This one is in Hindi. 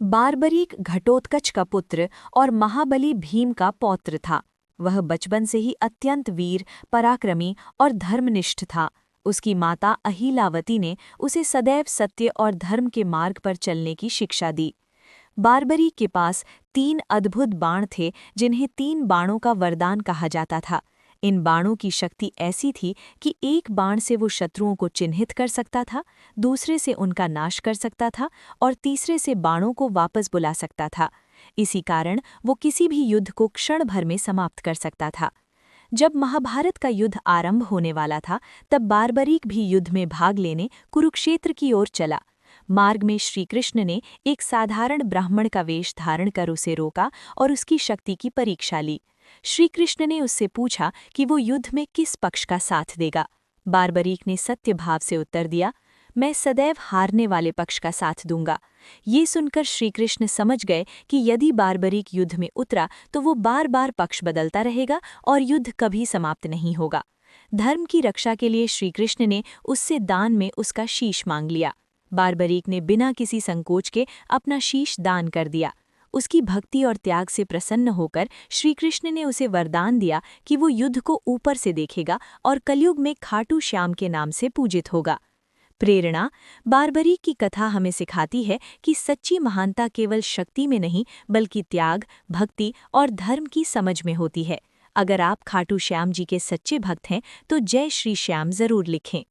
बारबरीक घटोत्कच का पुत्र और महाबली भीम का पौत्र था। वह बचपन से ही अत्यंत वीर, पराक्रमी और धर्मनिष्ठ था। उसकी माता अहिलावती ने उसे सदैव सत्य और धर्म के मार्ग पर चलने की शिक्षा दी। बारबरीक के पास 3 अद्भुत बाण थे, जिन्हें 3 बाणों का वरदान कहा जाता था। इन बाणों की शक्ति ऐसी थी कि एक बाण से वो शत्रुओं को चिन्हित कर सकता था, दूसरे से उनका नाश कर सकता था और तीसरे से बाणों को वापस बुला सकता था। इसी कारण वो किसी भी युद्ध को क्षण भर में समाप्त कर सकता था। जब महाभारत का युद्ध आरंभ होने वाला था, तब बारबरीक भी युद्ध में भाग लेने कुरुक्षेत्र की ओर चला। मार्ग में श्रीकृष्ण ने एक साधारण ब्राह्मण का वेश धारण कर उसे रोका और उसकी शक्ति की परीक्षा ली। श्रीकृष्ण ने उससे पूछा कि वो युद्ध में किस पक्ष का साथ देगा। बारबरीक ने सत्य भाव से उत्तर दिया, मैं सदैव हारने वाले पक्ष का साथ दूंगा। ये सुनकर श्रीकृष्ण समझ गए कि यदि बारबरीक युद्ध में उतरा तो वो बार बार पक्ष बदलता रहेगा और युद्ध कभी समाप्त नहीं होगा। धर्म की रक्षा के लिए श्रीकृष्ण ने उससे दान में उसका शीश मांग लिया। बारबरीक ने बिना किसी संकोच के अपना शीश दान कर दिया। उसकी भक्ति और त्याग से प्रसन्न होकर श्रीकृष्ण ने उसे वरदान दिया कि वो युद्ध को ऊपर से देखेगा और कलयुग में खाटू श्याम के नाम से पूजित होगा। प्रेरणा: बारबरीक की कथा हमें सिखाती है कि सच्ची महानता केवल शक्ति में नहीं, बल्कि त्याग, भक्ति और धर्म की समझ में होती है। अगर आप खाटू श्याम जी के सच्चे भक्त हैं तो जय श्री श्याम जरूर लिखें।